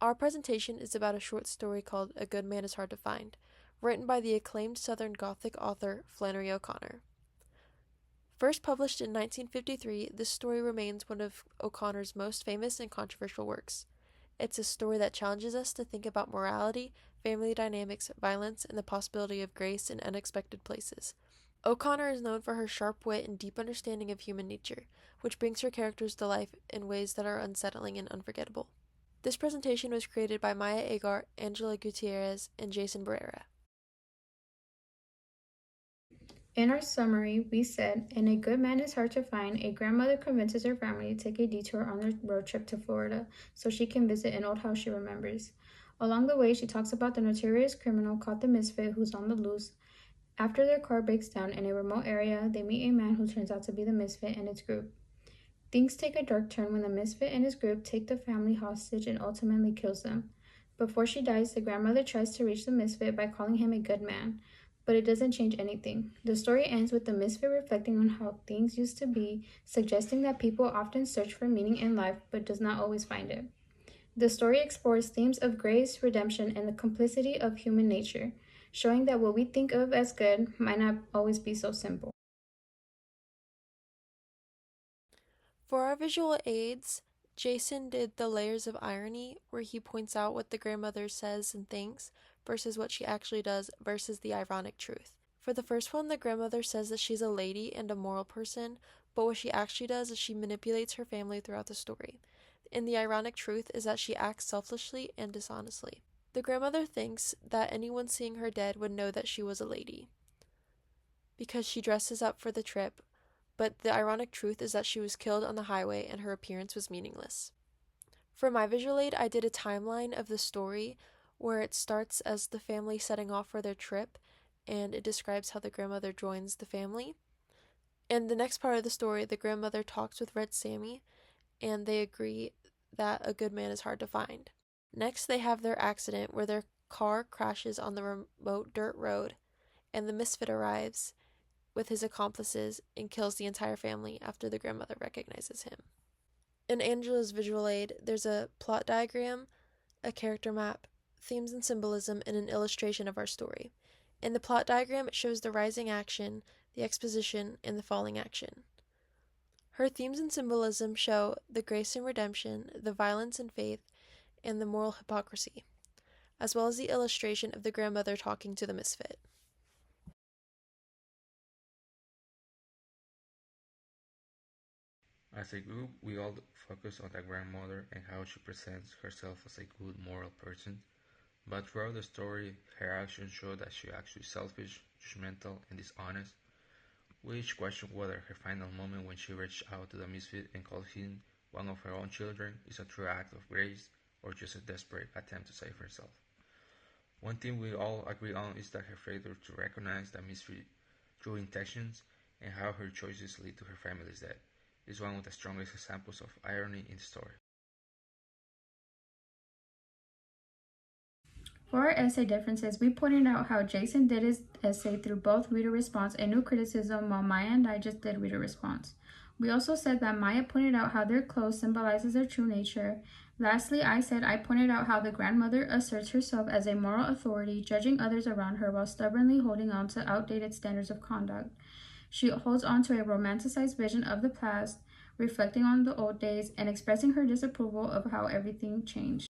Our presentation is about a short story called A Good Man is Hard to Find, written by the acclaimed Southern Gothic author Flannery O'Connor. First published in 1953, this story remains one of O'Connor's most famous and controversial works. It's a story that challenges us to think about morality, family dynamics, violence, and the possibility of grace in unexpected places. O'Connor is known for her sharp wit and deep understanding of human nature, which brings her characters to life in ways that are unsettling and unforgettable. This presentation was created by Maya Agar, Angela Gutierrez, and Jason Barrera. In our summary, we said, in A Good Man is Hard to Find, a grandmother convinces her family to take a detour on their road trip to Florida so she can visit an old house she remembers. Along the way, she talks about the notorious criminal called the Misfit who's on the loose. After their car breaks down in a remote area, they meet a man who turns out to be the Misfit and its group. Things take a dark turn when the Misfit and his group take the family hostage and ultimately kills them. Before she dies, the grandmother tries to reach the Misfit by calling him a good man, but it doesn't change anything. The story ends with the Misfit reflecting on how things used to be, suggesting that people often search for meaning in life but does not always find it. The story explores themes of grace, redemption, and the complicity of human nature, showing that what we think of as good might not always be so simple. For our visual aids, Jason did the layers of irony, where he points out what the grandmother says and thinks versus what she actually does versus the ironic truth. For the first one, the grandmother says that she's a lady and a moral person, but what she actually does is she manipulates her family throughout the story. And the ironic truth is that she acts selfishly and dishonestly. The grandmother thinks that anyone seeing her dead would know that she was a lady, because she dresses up for the trip, but the ironic truth is that she was killed on the highway and her appearance was meaningless. For my visual aid, I did a timeline of the story where it starts as the family setting off for their trip, and it describes how the grandmother joins the family. And the next part of the story, the grandmother talks with Red Sammy, and they agree that a good man is hard to find. Next, they have their accident where their car crashes on the remote dirt road, and the Misfit arrives with his accomplices and kills the entire family after the grandmother recognizes him. In Angela's visual aid, there's a plot diagram, a character map, themes and symbolism, and an illustration of our story. In the plot diagram, it shows the rising action, the exposition, and the falling action. Her themes and symbolism show the grace and redemption, the violence and faith, and the moral hypocrisy, as well as the illustration of the grandmother talking to the Misfit. As a group, we all focus on the grandmother and how she presents herself as a good moral person, but throughout the story, her actions show that she actually selfish, judgmental, and dishonest. We each question whether her final moment when she reached out to the Misfit and called him one of her own children is a true act of grace or just a desperate attempt to save herself. One thing we all agree on is that her failure to recognize the Misfit's true intentions and how her choices lead to her family's death is one of the strongest examples of irony in the story. For our essay differences, we pointed out how Jason did his essay through both reader response and new criticism, while Maya and I just did reader response. We also said that Maya pointed out how their clothes symbolizes their true nature. Lastly, I said I pointed out how the grandmother asserts herself as a moral authority, judging others around her while stubbornly holding on to outdated standards of conduct. She holds on to a romanticized vision of the past, reflecting on the old days and expressing her disapproval of how everything changed.